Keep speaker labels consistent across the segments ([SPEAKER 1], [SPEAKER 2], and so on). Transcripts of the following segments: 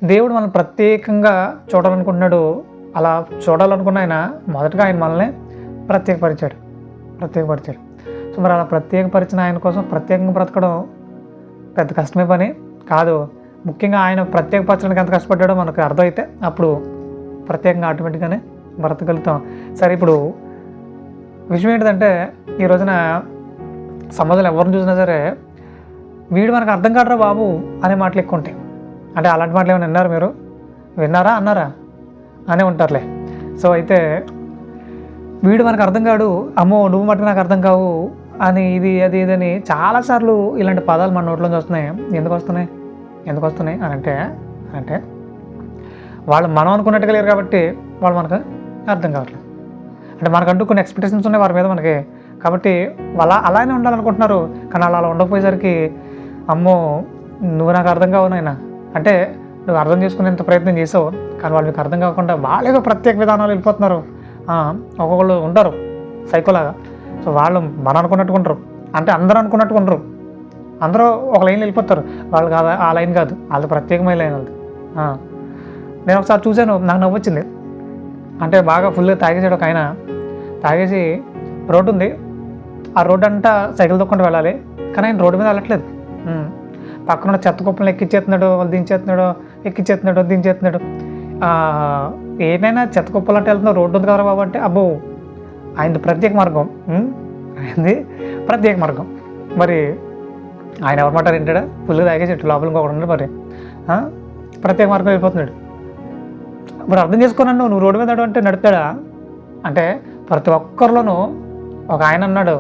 [SPEAKER 1] దేవుడు మనల్ని ప్రత్యేకంగా చూడాలనుకుంటున్నాడు. అలా చూడాలనుకున్న ఆయన మొదటగా ఆయన మనల్ని ప్రత్యేకపరిచాడు. సో మరి అలా ప్రత్యేకపరిచిన ఆయన కోసం ప్రత్యేకంగా బ్రతకడం పెద్ద కష్టమే పని కాదు. ముఖ్యంగా ఆయన ప్రత్యేకపరచడానికి ఎంత కష్టపడ్డాడో మనకు అర్థమైతే అప్పుడు ప్రత్యేకంగా ఆటోమేటిక్గానే బ్రతకగలుగుతాం. సరే, ఇప్పుడు విషయం ఏంటిదంటే ఈ రోజున సమాజంలో ఎవరిని చూసినా సరే వీడు మనకు అర్థం కాడరా బాబు అనే మాటలు ఎక్కువ ఉంటాయి. అంటే అలాంటి మాటలు ఏమైనా విన్నారు మీరు? విన్నారా, అన్నారా అనే ఉంటారులే. సో అయితే వీడు మనకు అర్థం కాడు, అమ్మో నువ్వు మటుకు నాకు అర్థం కావు అని ఇది అది ఇదని చాలాసార్లు ఇలాంటి పదాలు మన నోట్లోంచి వస్తున్నాయి. ఎందుకు వస్తున్నాయి అని అంటే వాళ్ళు మనం అనుకున్నట్టుగా లేరు కాబట్టి వాళ్ళు మనకు అర్థం కావట్లేదు. అంటే మనకంటూ కొన్ని ఎక్స్పెక్టేషన్స్ ఉన్నాయి వారి మీద మనకి, కాబట్టి అలానే ఉండాలనుకుంటున్నారు. కానీ అలా ఉండకపోయేసరికి అమ్మో నువ్వు నాకు అర్థం కావు నాయనా అంటే నువ్వు అర్థం చేసుకునేంత ప్రయత్నం చేసావు, కానీ వాళ్ళు మీకు అర్థం కాకుండా వాళ్ళేదో ప్రత్యేక విధానాలు వెళ్ళిపోతున్నారు. ఒక్కొక్కళ్ళు ఉంటారు సైకోలాగా. సో వాళ్ళు మనం అనుకున్నట్టుగా ఉండరు, అంటే అందరూ అనుకున్నట్టుగా ఉండరు. అందరూ ఒక లైన్లో వెళ్ళిపోతారు. వాళ్ళు కాదు, ఆ లైన్ కాదు, వాళ్ళది ప్రత్యేకమైన లైన్ వాళ్ళది. నేను ఒకసారి చూశాను, నాకు నవ్వు వచ్చింది. అంటే బాగా ఫుల్గా తాగేసాడు ఒక ఆయన. తాగేసి రోడ్డు ఉంది, ఆ రోడ్డు అంతా సైకిల్ తొక్కుంటూ వెళ్ళాలి, కానీ ఆయన రోడ్డు మీద వెళ్ళట్లేదు. పక్కన చెత్త కుప్పలను ఎక్కించేస్తున్నాడు, వాళ్ళు దించేస్తున్నాడు. ఏదైనా చెత్త కుప్పలు అంటే వెళ్తున్నా, రోడ్డు ఉంది కదా బాబు అంటే అబ్బో ఆయనది ప్రత్యేక మార్గం. మరి ఆయన ఎవరు మాట ఏంటాడా? ఫుల్గా తాగేసేట్టు లోపల ఇంకొకటి ఉన్నాడు. మరి ప్రత్యేక మార్గం వెళ్ళిపోతున్నాడు. మరి అర్థం చేసుకున్నాను, నువ్వు రోడ్డు మీద అంటే నడుపుతాడా అంటే ప్రతి ఒక్కరిలోనూ ఒక ఆయన అన్నాడు.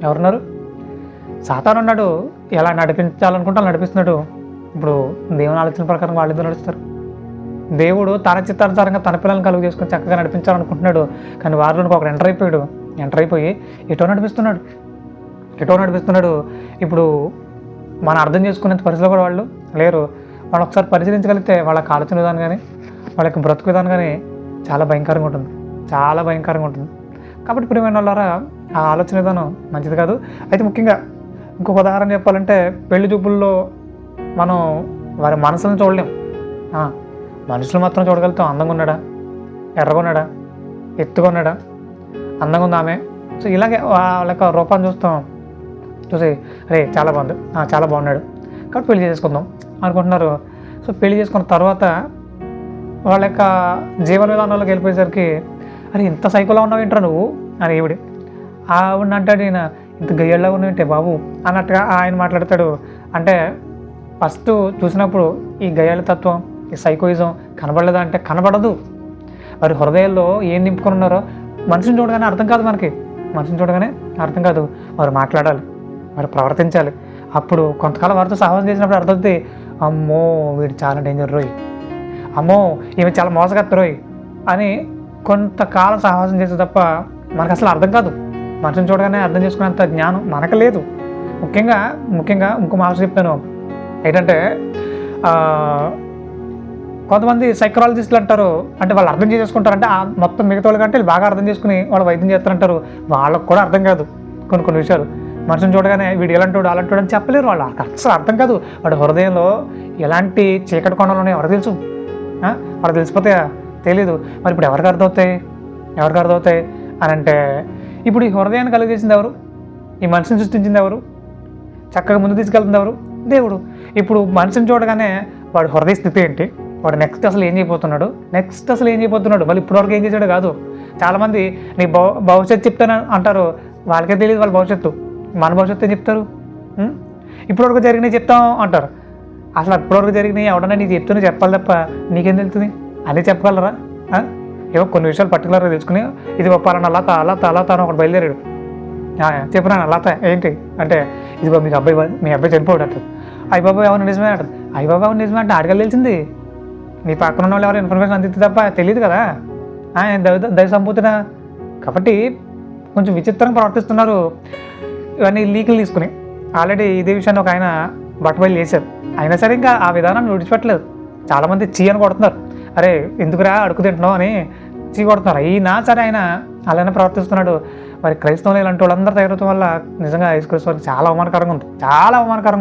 [SPEAKER 1] ఎవరున్నారు? సాతాను అన్నాడు. ఎలా నడిపించాలనుకుంటే అలా నడిపిస్తున్నాడు. ఇప్పుడు దేవుని ఆలోచన ప్రకారం వాళ్ళిద్దరు నడుస్తారు. దేవుడు తన చిత్తానుసారంగా తన పిల్లల్ని కలుగు చేసుకొని చక్కగా నడిపించాలనుకుంటున్నాడు. కానీ వారిలోనికి ఒకడు ఎంటర్ అయిపోయి ఎటో నడిపిస్తున్నాడు. ఇప్పుడు మనం అర్థం చేసుకునేంత పరిస్థితిలో కూడా వాళ్ళు లేరు. వాళ్ళు ఒకసారి పరిశీలించగలిగితే వాళ్ళకి ఆలోచన విధానం కానీ వాళ్ళకి బ్రతుకు విధానం కానీ చాలా భయంకరంగా ఉంటుంది. కాబట్టి ప్రియమైన వాళ్ళారా, ఆ ఆలోచన విధానం మంచిది కాదు. అయితే ముఖ్యంగా ఇంకొక ఉదాహరణ చెప్పాలంటే పెళ్లి చూపుల్లో మనం వారి మనసులను చూడలేం. మనుషులు మాత్రం చూడగలుగుతాం. అందంగా ఉన్నాడా, ఎర్రగా ఉన్నాడా, ఎత్తుగా ఉన్నాడా, అందంగా ఉంది ఆమె. సో ఇలాగే వాళ్ళ యొక్క రూపాన్ని చూసి రే చాలా బాగుంది, చాలా బాగున్నాడు కాబట్టి పెళ్లి చేసుకుందాం అనుకుంటున్నారు. సో పెళ్లి చేసుకున్న తర్వాత వాళ్ళ యొక్క జీవన విధానంలోకి వెళ్ళిపోయేసరికి అరే ఇంత సైకోలా ఉన్నావు ఏంట్రా నువ్వు అని ఆవిడ అంటాడు, ఈయన ఇంత గయ్యళ్ళ ఉన్నాయంటే బాబు అన్నట్టుగా ఆయన మాట్లాడతాడు. అంటే ఫస్ట్ చూసినప్పుడు ఈ గయ్యాళ తత్వం, ఈ సైకోయిజం కనబడలేదా అంటే కనబడదు. వారి హృదయాల్లో ఏం నింపుకొని ఉన్నారో మనిషిని చూడగానే అర్థం కాదు. వారు మాట్లాడాలి, వారు ప్రవర్తించాలి. అప్పుడు కొంతకాలం వారితో సహవాసం చేసినప్పుడు అర్థమవుతుంది, అమ్మో వీడు చాలా డేంజర్ రోయ్, అమ్మో ఈమె చాలా మోసగత్త రోయ్ అని కొంతకాలం సహవాసం చేస్తే తప్ప మనకు అసలు అర్థం కాదు. మనిషిని చూడగానే అర్థం చేసుకునేంత జ్ఞానం మనకు లేదు. ముఖ్యంగా ఇంకో మాట చెప్తాను ఏంటంటే, కొంతమంది సైకాలజిస్టులు అంటారు, అంటే వాళ్ళు అర్థం చేసుకుంటారంటే మొత్తం మిగతా వాళ్ళ కంటే బాగా అర్థం చేసుకుని వాళ్ళు వైద్యం చేస్తారంటారు. వాళ్ళకు కూడా అర్థం కాదు కొన్ని విషయాలు. మనిషిని చూడగానే వీడు ఎలాంటోడు అలాంటోడు అని చెప్పలేరు. వాళ్ళకి అసలు అర్థం కాదు. వాడి హృదయంలో ఎలాంటి చీకటి కొండలు ఉన్నాయో ఎవరు తెలుసు? వాళ్ళకి తెలిసిపోతే తెలీదు. మరి ఇప్పుడు ఎవరికి అర్థమవుతాయి అని అంటే, ఇప్పుడు ఈ హృదయాన్ని కలిగేసింది ఎవరు? ఈ మనిషిని సృష్టించింది ఎవరు? చక్కగా ముందు తీసుకెళ్తుంది ఎవరు? దేవుడు. ఇప్పుడు మనిషిని చూడగానే వాడి హృదయ స్థితి ఏంటి, వాడు నెక్స్ట్ అసలు ఏం చేయబోతున్నాడు, మళ్ళీ ఇప్పటివరకు ఏం చేశాడు కాదు. చాలామంది నీ భవిష్యత్తు చెప్తాను అంటారు, వాళ్ళకే తెలియదు వాళ్ళ భవిష్యత్తు. మన భవిష్యత్తు ఏం చెప్తారు? ఇప్పటివరకు జరిగినాయి చెప్తాం అంటారు. అసలు ఇప్పటివరకు జరిగినాయి ఎవడన్నా నీకు చెప్తూనే చెప్పాలి తప్ప నీకేం తెలుస్తుంది? అన్నీ చెప్పగలరా? ఏవో కొన్ని విషయాలు పర్టికులర్గా తెలుసుకుని ఇది పలానా అలా తాను ఒకటి బయలుదేరాడు. చెప్పినా లత ఏంటి అంటే ఇదిగో మీ అబ్బాయి చనిపోయాడు అంటారు. అయ్యబాబు ఎవరు నిజమే అంటారు. అయ్యబాబు ఎవరు నిజమే అంటే ఆడికి తెలిసింది. నీ పక్కన ఉన్న వాళ్ళు ఎవరు ఇన్ఫర్మేషన్ అందిస్తే తప్ప తెలియదు కదా. దయ సంపూర్తినా కాబట్టి కొంచెం విచిత్రంగా ప్రవర్తిస్తున్నారు. ఇవన్నీ లీకులు తీసుకుని ఆల్రెడీ ఇదే విషయాన్ని ఒక ఆయన బట్టబయలు చేశారు. అయినా సరే ఇంకా ఆ విధానాన్ని విడిచిపెట్టలేదు. చాలామంది చీ అని కొడుతున్నారు, అరే ఎందుకురా అడుగు తింటున్నావు అని చీ కొడుతున్నారు. అయినా సరే ఆయన అలానే ప్రవర్తిస్తున్నాడు. మరి క్రైస్తవులు ఇలాంటి వాళ్ళందరూ తయారవడం వల్ల నిజంగా యేసుక్రీస్తు వారికి చాలా అవమానకరంగా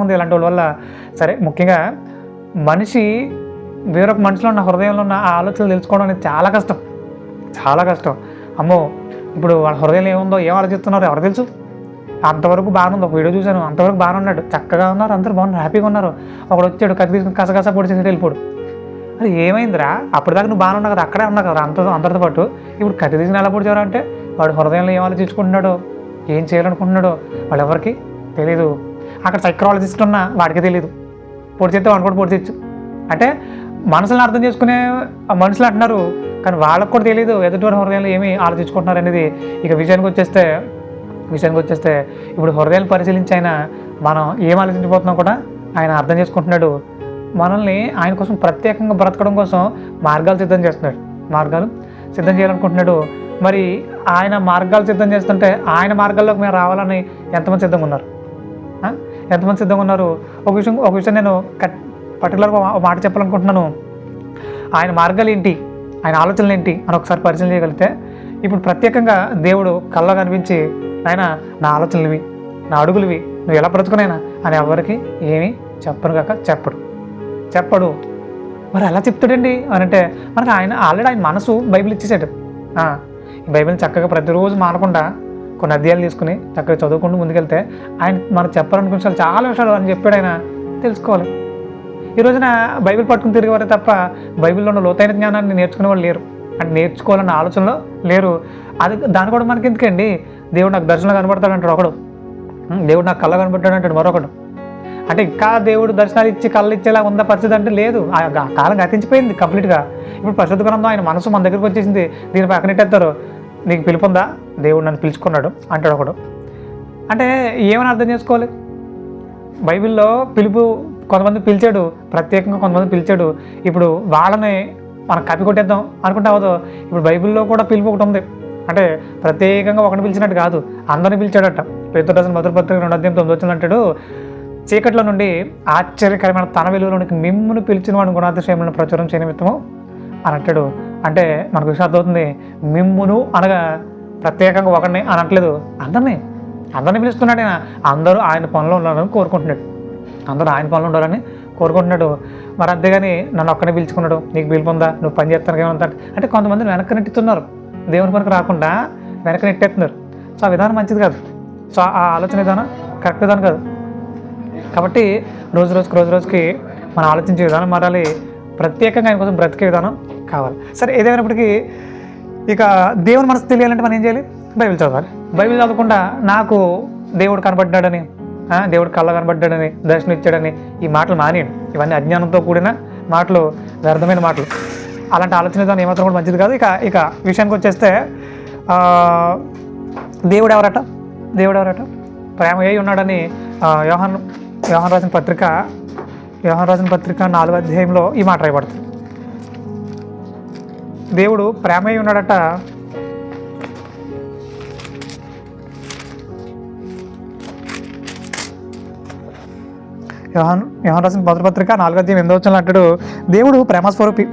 [SPEAKER 1] ఉంది ఇలాంటి వాళ్ళ వల్ల. సరే ముఖ్యంగా మనిషి వేరొక మనిషిలో ఉన్న హృదయంలో ఉన్న ఆ ఆలోచనలు తెలుసుకోవడం అనేది చాలా కష్టం, చాలా కష్టం. అమ్మో, ఇప్పుడు వాళ్ళ హృదయంలో ఏముందో, ఏం ఆలోచిస్తున్నారో ఎవరు తెలుసు? అంతవరకు బాగానే ఉంది, ఒక వీడియో చూశాను, అంతవరకు బాగానే ఉన్నాడు, చక్కగా ఉన్నారు, అందరూ బాగున్నారు, హ్యాపీగా ఉన్నారు. ఒకడు వచ్చాడు, కత్తి తీసుకుని కసకస పొడి చేసి వెళ్ళిపోడు. అది ఏమైందిరా? అప్పటిదాకా నువ్వు బాగానే ఉన్నావు కదా, అక్కడే ఉన్నావు కదా అందరితో పాటు, ఇప్పుడు కత్తి తీసుకుని ఎలా పొడిచారు అంటే వాడు హృదయంలో ఏం ఆలోచించుకుంటున్నాడో, ఏం చేయాలనుకుంటున్నాడో వాళ్ళు ఎవరికి తెలీదు. అక్కడ సైకాలజిస్ట్ ఉన్నా వాడికి తెలీదు. పొడి చేస్తే వాడు కూడా పొడి తెచ్చు అంటే మనసులను అర్థం చేసుకునే మనుషులు అంటున్నారు, కానీ వాళ్ళకు కూడా తెలియదు ఎదుటివారి హృదయంలో ఏమి ఆలోచించుకుంటున్నారు అనేది. ఇక విషయానికి వచ్చేస్తే ఇప్పుడు హృదయాలు పరిశీలించి ఆయన మనం ఏం ఆలోచించబోతున్నాం కూడా ఆయన అర్థం చేసుకుంటున్నాడు. మనల్ని ఆయన కోసం ప్రత్యేకంగా బ్రతకడం కోసం మార్గాలు సిద్ధం చేయాలనుకుంటున్నాడు. మరి ఆయన మార్గాలు సిద్ధం చేస్తుంటే ఆయన మార్గాల్లోకి మేము రావాలని ఎంతమంది సిద్ధంగా ఉన్నారు? ఒక విషయం నేను పర్టికులర్గా ఒక మాట చెప్పాలనుకుంటున్నాను. ఆయన మార్గాలు ఏంటి, ఆయన ఆలోచనలు ఏంటి అని ఒకసారి పరిశీలన చేయగలిగితే, ఇప్పుడు ప్రత్యేకంగా దేవుడు కళ్ళలో కనిపించి ఆయన నా ఆలోచనలు ఇవి, నా అడుగులు ఇవి, నువ్వు ఎలా బ్రతుకునైనా అని ఎవరికి ఏమీ చెప్పడు. మరి ఎలా చెప్తాడండి అని అంటే, మనకు ఆల్రెడీ ఆయన మనసు బైబిల్ ఇచ్చేసాడు. ఈ బైబిల్ని చక్కగా ప్రతిరోజు మానకుండా కొన్ని అధ్యాయాలు తీసుకుని చక్కగా చదువుకుంటూ ముందుకెళ్తే ఆయన మనకు చెప్పాలనుకున్న చాలా విషయాలు అని చెప్పాడు. ఆయన తెలుసుకోవాలి. ఈ రోజున బైబిల్ పట్టుకుని తిరిగేవారే తప్ప బైబిల్లో ఉన్న లోతైన జ్ఞానాన్ని నేర్చుకునే వాళ్ళు లేరు, అంటే నేర్చుకోవాలన్న ఆలోచనలో లేరు. దాని కూడా మనకి ఎందుకండి? దేవుడు నాకు దర్శనం కనబడతాడు అంటాడు ఒకడు, దేవుడు నాకు కళ్ళ కనబడ్డాడు అంటాడు మరొకడు. అంటే ఇంకా దేవుడు దర్శనాలు ఇచ్చి కళ్ళు ఇచ్చేలా ఉందా పరిస్థితి అంటే లేదు. ఆ కాలం గతించిపోయింది కంప్లీట్గా. ఇప్పుడు పరిశుద్ధ గ్రంథం ఆయన మనసు మన దగ్గరికి వచ్చేసింది. దీని పక్కనెట్టేస్తారు, నీకు పిలుపుందా, దేవుడు నన్ను పిలుచుకున్నాడు అంటాడు ఒకడు. అంటే ఏమని అర్థం చేసుకోవాలి? బైబిల్లో పిలుపు కొంతమంది పిలిచాడు, ప్రత్యేకంగా కొంతమంది పిలిచాడు. ఇప్పుడు వాళ్ళని మనం కప్పి కొట్టేద్దాం అనుకుంటే అవ్వదు. ఇప్పుడు బైబిల్లో కూడా పిలుపు ఒకటి ఉంది, అంటే ప్రత్యేకంగా ఒకటి పిలిచినట్టు కాదు, అందరిని పిలిచాడట. పేతురు రాసిన మొదటి పత్రిక 2:9 అంటాడు, చీకట్లో నుండి ఆశ్చర్యకరమైన తన వెలుగులోనికి మిమ్మును పిలిచిన వాడిని గుణాతిశయములను ప్రచురం చేయనిమిత్తము అని అంటాడు. అంటే మనకు విషయం అర్థమవుతుంది. మిమ్మును అనగా ప్రత్యేకంగా ఒకరిని అని అనట్లేదు, అందరినీ పిలుస్తున్నాడు. ఆయన అందరూ ఆయన పనిలో ఉండాలని కోరుకుంటున్నాడు. మరి అంతేగాని నన్ను ఒక్కనే పిలుచుకున్నాడు, నీకు పిలుపుందా, నువ్వు పని చేస్తాను ఏమంతా అంటే కొంతమంది వెనక్కి నెట్టుతున్నారు, దేవుని పనికి రాకుండా వెనక్కి నెట్టేస్తున్నారు. సో ఆ విధానం మంచిది కాదు. సో ఆ ఆలోచన విధానం కరెక్ట్ విధానం కాదు. కాబట్టి రోజుకి మనం ఆలోచించే విధానం మారాలి. ప్రత్యేకంగా ఆయన కోసం బ్రతికే విధానం కావాలి. సరే, ఏదేమైనప్పటికీ ఇక దేవుని మనసు తెలియాలంటే మనం ఏం చేయాలి? బైబిల్ చదవాలి. బైబిల్ చదవకుండా నాకు దేవుడు కనబడ్డాడని, దేవుడు కళ్ళ కనబడ్డాడని, దర్శనం ఇచ్చాడని ఈ మాటలు మానేయండి. ఇవన్నీ అజ్ఞానంతో కూడిన మాటలు, వ్యర్థమైన మాటలు. అలాంటి ఆలోచన విధానం ఏమాత్రం కూడా మంచిది కాదు. ఇక విషయానికి వచ్చేస్తే దేవుడు ఎవరట? ప్రేమ అయి ఉన్నాడని యోహాను రాసిన పత్రిక 4వ అధ్యాయంలో ఈ మాట రాయబడుతుంది. దేవుడు ప్రేమ అయి ఉన్నాడట. యోహాను రాసిన మొదటి పత్రిక 4వ అధ్యాయం 8వ అంటాడు, దేవుడు ప్రేమస్వరూపి,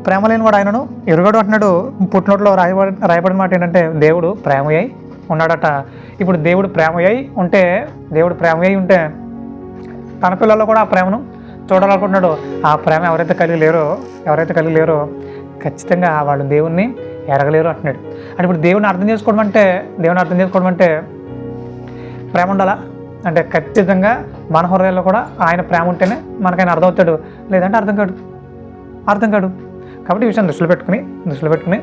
[SPEAKER 1] ప్రేమ లేని వాడు ఆయనను ఎరుగడు అంటున్నాడు. పుట్టినోట్లో రాయబడిన మాట ఏంటంటే దేవుడు ప్రేమ అయి ఉన్నాడట. ఇప్పుడు దేవుడు ప్రేమ అయి ఉంటే తన పిల్లల్లో కూడా ఆ ప్రేమను చూడాలనుకుంటున్నాడు. ఆ ప్రేమ ఎవరైతే కలిగి లేరో ఖచ్చితంగా వాళ్ళు దేవుణ్ణి ఎరగలేరు అంటున్నాడు. అంటే ఇప్పుడు దేవుని అర్థం చేసుకోవడం అంటే ప్రేమ ఉండాలా అంటే ఖచ్చితంగా మన హృదయాల్లో కూడా ఆయన ప్రేమ ఉంటేనే మనకైనా అర్థమవుతాడు, లేదంటే అర్థం కాడు. కాబట్టి ఈ విషయం దృష్టిలో పెట్టుకుని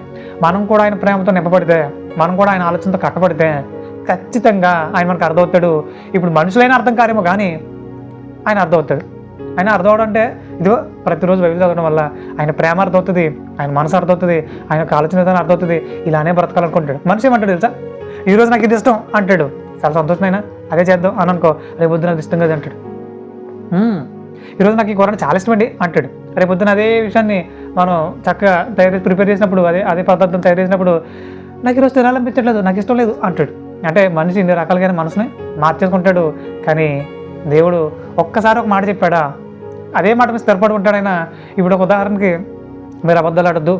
[SPEAKER 1] మనం కూడా ఆయన ప్రేమతో నింపబడితే, మనం కూడా ఆయన ఆలోచనతో కట్టబడితే ఖచ్చితంగా ఆయన మనకు అర్థమవుతాడు. ఇప్పుడు మనుషులైనా అర్థం కారేమో కానీ ఆయన అర్థమవుతాడు. ఆయన అర్థం అవడం అంటే ఇదిగో ప్రతిరోజు బైబిల్ చదవడం వల్ల ఆయన ప్రేమ అర్థమవుతుంది, ఆయన మనసు అర్థమవుతుంది, ఆయన యొక్క ఆలోచన విధానం అర్థమవుతుంది. ఇలానే బ్రతకాలనుకుంటాడు. మనిషి ఏమంటాడు తెలుసా? ఈరోజు నాకు ఇది ఇష్టం అంటాడు, చాలా సంతోషమైనా అదే చేద్దాం అని అనుకో, రేపు పొద్దున అది ఇష్టం కదా అంటాడు. ఈరోజు నాకు ఈ కూర చాలా ఇష్టమండి అంటాడు, రేపు పొద్దున అదే విషయాన్ని మనం చక్కగా ప్రిపేర్ చేసినప్పుడు, అదే పదార్థం తయారు చేసినప్పుడు నాకు ఈరోజు తినాలనిపించట్లేదు, నాకు ఇష్టం లేదు అంటాడు. అంటే మనిషి ఇన్ని రకాలుగా మనసుని మార్చేసుకుంటాడు. కానీ దేవుడు ఒక్కసారి ఒక మాట చెప్పాడా, అదే మాట మీద స్థిరపడి ఉంటాడు ఆయన. ఇప్పుడు ఒక ఉదాహరణకి, మీరు అబద్ధాలు ఆడొద్దు,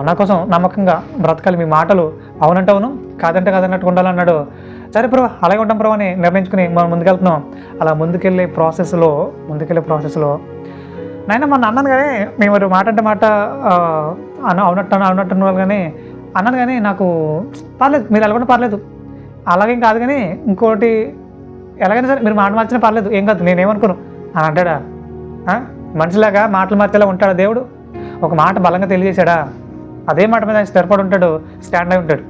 [SPEAKER 1] నా కోసం నమ్మకంగా బ్రతకాలి, మీ మాటలు అవునంటే అవును, కాదంటే కాదన్నట్టు ఉండాలన్నాడు. సరే ప్రభు అలాగే ఉంటాం ప్రభు అని నిర్ణయించుకుని మనం ముందుకెళ్తున్నాం. అలా ముందుకెళ్ళే ప్రాసెస్లో నాయన మొన్న అన్నాను కానీ మేము మాట అంటే మాట అవునట్టు వాళ్ళు కానీ అన్నాను కానీ నాకు పర్లేదు, మీరు ఎలా కూడా పర్లేదు, అలాగేం కాదు కానీ ఇంకోటి ఎలాగైనా సరే మీరు మాట మార్చినా పర్లేదు, ఏం కాదు, నేనేమనుకోను అని అంటాడా? మనిషిలాగా మాటలు మార్చేలా ఉంటాడా దేవుడు? ఒక మాట బలంగా తెలియజేశాడా, అదే మాట మీద ఆయన స్థిరపడి ఉంటాడు, స్టాండ్ అయి ఉంటాడు.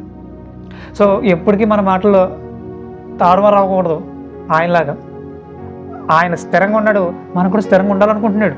[SPEAKER 1] సో ఎప్పటికీ మన మాటల్లో తారుమారు అవ్వకూడదు. ఆయనలాగా ఆయన స్థిరంగా ఉన్నాడు, మనం కూడా స్థిరంగా ఉండాలనుకుంటున్నాడు.